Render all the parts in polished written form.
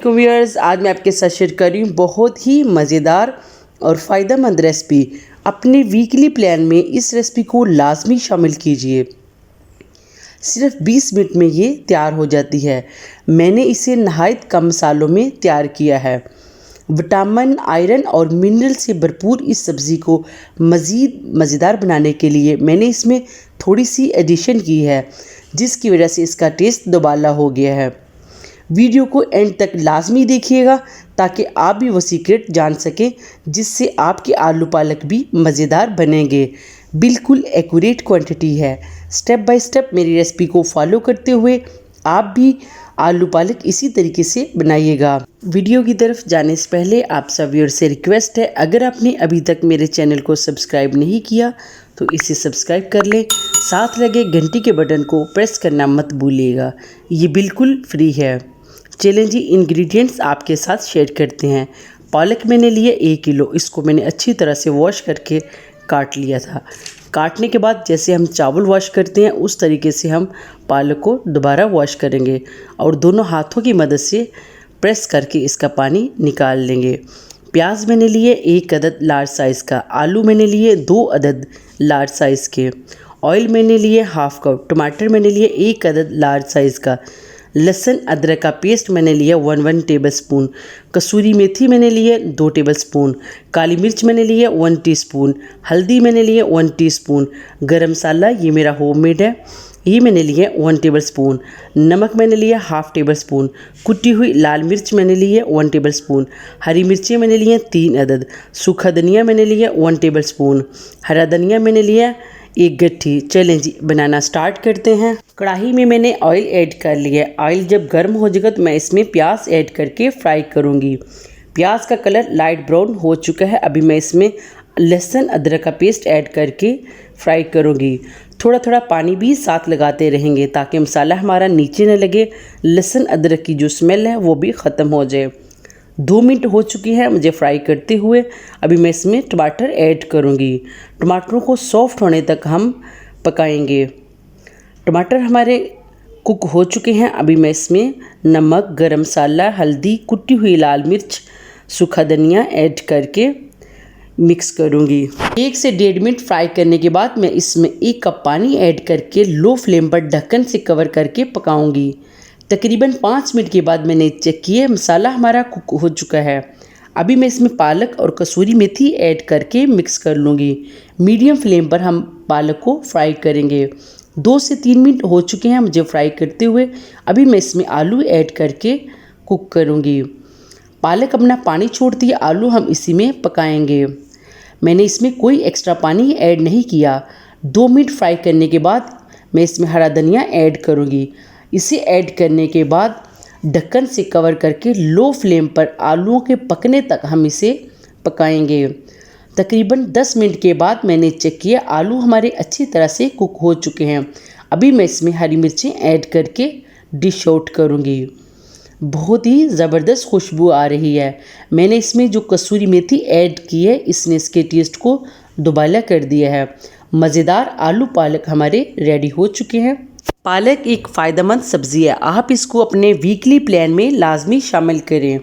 Viewers, आज मैं आपके साथ शेयर कर रही हूँ बहुत ही मज़ेदार और फ़ायदेमंद रेसिपी। अपने वीकली प्लान में इस रेसिपी को लाजमी शामिल कीजिए। सिर्फ 20 मिनट में ये तैयार हो जाती है। मैंने इसे नहायत कम मसालों में तैयार किया है। विटामिन, आयरन और मिनरल से भरपूर इस सब्ज़ी को मज़ीद मज़ेदार बनाने के लिए मैंने इसमें थोड़ी सी एडिशन की है, जिसकी वजह से इसका टेस्ट दोबाला हो गया है। वीडियो को एंड तक लाजमी देखिएगा ताकि आप भी वो सीक्रेट जान सकें जिससे आपके आलू पालक भी मज़ेदार बनेंगे। बिल्कुल एक्यूरेट क्वांटिटी है। स्टेप बाय स्टेप मेरी रेसिपी को फॉलो करते हुए आप भी आलू पालक इसी तरीके से बनाइएगा। वीडियो की तरफ जाने से पहले आप सब व्यूअर से रिक्वेस्ट है, अगर आपने अभी तक मेरे चैनल को सब्सक्राइब नहीं किया तो इसे सब्सक्राइब कर लें। साथ लगे घंटी के बटन को प्रेस करना मत भूलिएगा। ये बिल्कुल फ्री है। चलें जी, इंग्रेडिएंट्स आपके साथ शेयर करते हैं। पालक मैंने लिए 1 किलो। इसको मैंने अच्छी तरह से वॉश करके काट लिया था। काटने के बाद जैसे हम चावल वॉश करते हैं उस तरीके से हम पालक को दोबारा वॉश करेंगे और दोनों हाथों की मदद से प्रेस करके इसका पानी निकाल लेंगे। प्याज मैंने लिए 1 अदद लार्ज साइज़ का। आलू मैंने लिए 2 अदद लार्ज साइज़ के। ऑयल मैंने लिए हाफ कप। टमाटर मैंने लिए 1 अदद लार्ज साइज़ का। लहसुन अदरक का पेस्ट मैंने लिया 1 टेबलस्पून। कसूरी मेथी मैंने लिए 2 टेबलस्पून। काली मिर्च मैंने लिए 1 टीस्पून। हल्दी मैंने लिए 1 टीस्पून। गरम मसाला ये मेरा होममेड है, ये मैंने लिए 1 टेबलस्पून। नमक मैंने लिया हाफ टेबलस्पून। कुटी हुई लाल मिर्च मैंने लिए 1 टेबलस्पून। हरी मिर्चें मैंने लिए 3 अदद। सूखा धनिया मैंने लिया 1 टेबलस्पून। हरा धनिया मैंने लिया 1 गट्ठी। चलें जी, बनाना स्टार्ट करते हैं। कढ़ाई में मैंने ऑयल ऐड कर लिया। ऑयल जब गर्म हो जाएगा तो मैं इसमें प्याज ऐड करके फ्राई करूँगी। प्याज का कलर लाइट ब्राउन हो चुका है। अभी मैं इसमें लहसुन अदरक का पेस्ट ऐड करके फ्राई करूँगी। थोड़ा थोड़ा पानी भी साथ लगाते रहेंगे ताकि मसाला हमारा नीचे न लगे, लहसुन अदरक की जो स्मेल है वो भी ख़त्म हो जाए। 2 मिनट हो चुकी है मुझे फ्राई करते हुए। अभी मैं इसमें टमाटर ऐड करूँगी। टमाटरों को सॉफ्ट होने तक हम पकाएंगे। टमाटर हमारे कुक हो चुके हैं। अभी मैं इसमें नमक, गरम मसाला, हल्दी, कुटी हुई लाल मिर्च, सूखा धनिया ऐड करके मिक्स करूँगी। 1 से 1.5 मिनट फ्राई करने के बाद मैं इसमें 1 कप पानी ऐड करके लो फ्लेम पर ढक्कन से कवर करके पकाऊँगी। तकरीबन 5 मिनट के बाद मैंने चेक किया, मसाला हमारा कुक हो चुका है। अभी मैं इसमें पालक और कसूरी मेथी ऐड करके मिक्स कर लूँगी। मीडियम फ्लेम पर हम पालक को फ्राई करेंगे। 2 से 3 मिनट हो चुके हैं मुझे फ्राई करते हुए। अभी मैं इसमें आलू ऐड करके कुक करूँगी। पालक अपना पानी छोड़ती है, आलू हम इसी में पकाएंगे। मैंने इसमें कोई एक्स्ट्रा पानी ऐड नहीं किया। 2 मिनट फ्राई करने के बाद मैं इसमें हरा धनिया ऐड करूँगी। इसे ऐड करने के बाद ढक्कन से कवर करके लो फ्लेम पर आलूओं के पकने तक हम इसे पकाएंगे। तकरीबन 10 मिनट के बाद मैंने चेक किया, आलू हमारे अच्छी तरह से कुक हो चुके हैं। अभी मैं इसमें हरी मिर्चें ऐड करके डिश आउट करूँगी। बहुत ही ज़बरदस्त खुशबू आ रही है। मैंने इसमें जो कसूरी मेथी ऐड की है इसने इसके टेस्ट को दुबाला कर दिया है। मज़ेदार आलू पालक हमारे रेडी हो चुके हैं। पालक एक फ़ायदेमंद सब्ज़ी है। आप इसको अपने वीकली प्लान में लाजमी शामिल करें।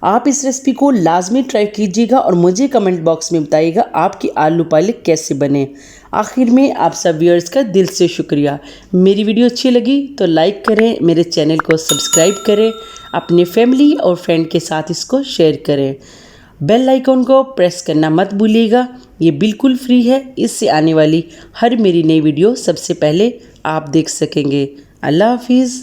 आप इस रेसिपी को लाजमी ट्राई कीजिएगा और मुझे कमेंट बॉक्स में बताइएगा आपकी आलू पालक कैसे बने। आखिर में आप सब व्यूअर्स का दिल से शुक्रिया। मेरी वीडियो अच्छी लगी तो लाइक करें, मेरे चैनल को सब्सक्राइब करें, अपने फैमिली और फ्रेंड के साथ इसको शेयर करें। बेल आइकॉन को प्रेस करना मत भूलिएगा। ये बिल्कुल फ्री है। इससे आने वाली हर मेरी नई वीडियो सबसे पहले आप देख सकेंगे। अल्लाह हाफिज़।